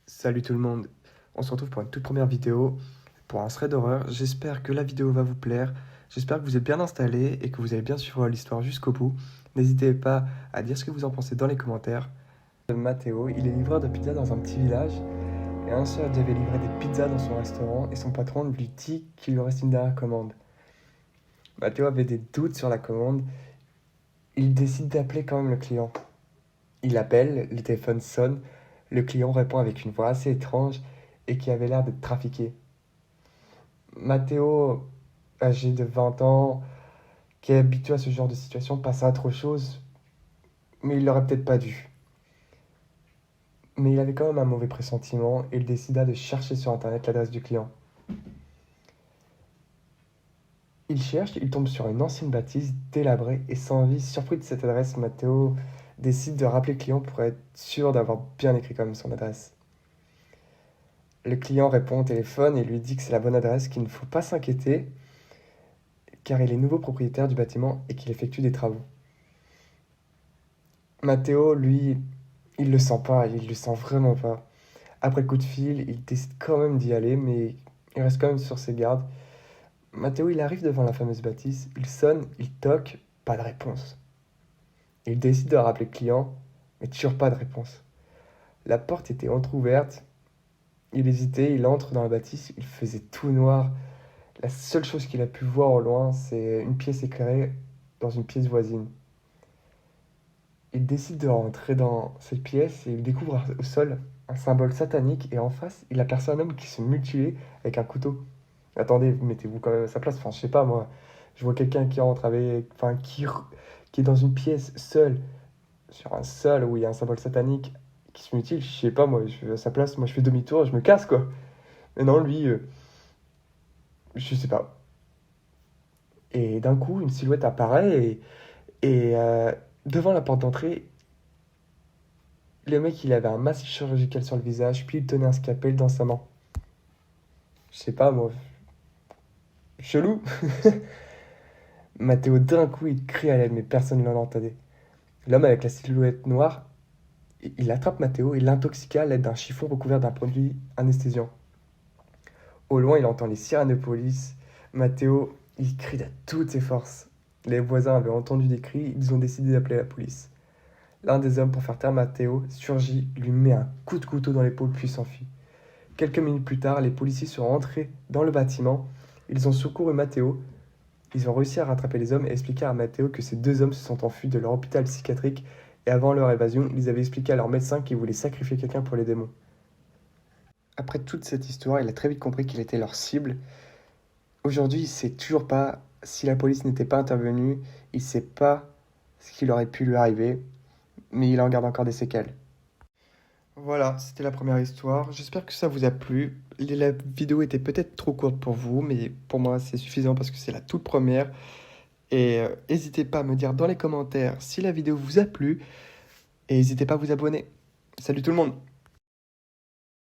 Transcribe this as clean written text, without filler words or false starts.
Salut tout le monde, on se retrouve pour une toute première vidéo, pour un thread d'horreur. J'espère que la vidéo va vous plaire, j'espère que vous êtes bien installés et que vous allez bien suivre l'histoire jusqu'au bout. N'hésitez pas à dire ce que vous en pensez dans les commentaires. Matteo, il est livreur de pizza dans un petit village et un soir il devait livrer des pizzas dans son restaurant et son patron lui dit qu'il lui reste une dernière commande. Matteo avait des doutes sur la commande, il décide d'appeler quand même le client. Il appelle, le téléphone sonne, le client répond avec une voix assez étrange et qui avait l'air d'être trafiqué. Matteo, âgé de 20 ans, qui est habitué à ce genre de situation, passe à autre chose, mais il l'aurait peut-être pas dû. Mais il avait quand même un mauvais pressentiment et il décida de chercher sur internet l'adresse du client. Il cherche, il tombe sur une ancienne bâtisse délabrée et sans envie, surpris de cette adresse, Matteo décide de rappeler le client pour être sûr d'avoir bien écrit quand même son adresse. Le client répond au téléphone et lui dit que c'est la bonne adresse, qu'il ne faut pas s'inquiéter car il est nouveau propriétaire du bâtiment et qu'il effectue des travaux. Matteo, lui, il le sent pas, il le sent vraiment pas. Après le coup de fil, il décide quand même d'y aller, mais il reste quand même sur ses gardes. Matteo, il arrive devant la fameuse bâtisse, il sonne, il toque, pas de réponse. Il décide de rappeler le client, mais toujours pas de réponse. La porte était entrouverte, il hésitait, il entre dans la bâtisse, il faisait tout noir. La seule chose qu'il a pu voir au loin, c'est une pièce éclairée dans une pièce voisine. Il décide de rentrer dans cette pièce et il découvre au sol un symbole satanique et en face, il aperçoit un homme qui se mutilait avec un couteau. Attendez, mettez-vous quand même à sa place. Enfin, je sais pas, moi, je vois quelqu'un qui rentre avec, enfin, qui est dans une pièce seul, sur un sol où il y a un symbole satanique qui se mutile. Je sais pas, moi, je suis à sa place, moi, je fais demi-tour, je me casse, quoi. Mais non, lui, je sais pas. Et d'un coup, une silhouette apparaît et devant la porte d'entrée, le mec, il avait un masque chirurgical sur le visage, puis il tenait un scalpel dans sa main. Je sais pas, moi, chelou. Mathéo, d'un coup, il crie à l'aide, mais personne ne l'en entendait. L'homme avec la silhouette noire, il attrape Mathéo et l'intoxique à l'aide d'un chiffon recouvert d'un produit anesthésiant. Au loin, il entend les sirènes de police. Mathéo, il crie de toutes ses forces. Les voisins avaient entendu des cris, ils ont décidé d'appeler la police. L'un des hommes, pour faire taire Mathéo, surgit, lui met un coup de couteau dans l'épaule puis s'enfuit. Quelques minutes plus tard, les policiers sont rentrés dans le bâtiment. Ils ont secouru Mathéo. Ils ont réussi à rattraper les hommes et expliquer à Mathéo que ces deux hommes se sont enfuis de leur hôpital psychiatrique et avant leur évasion, ils avaient expliqué à leur médecin qu'ils voulaient sacrifier quelqu'un pour les démons. Après toute cette histoire, il a très vite compris qu'il était leur cible. Aujourd'hui, il ne sait toujours pas si la police n'était pas intervenue, il ne sait pas ce qu'il aurait pu lui arriver, mais il en garde encore des séquelles. Voilà, c'était la première histoire. J'espère que ça vous a plu. La vidéo était peut-être trop courte pour vous, mais pour moi, c'est suffisant parce que c'est la toute première. Et n'hésitez pas à me dire dans les commentaires si la vidéo vous a plu. Et n'hésitez pas à vous abonner. Salut tout le monde!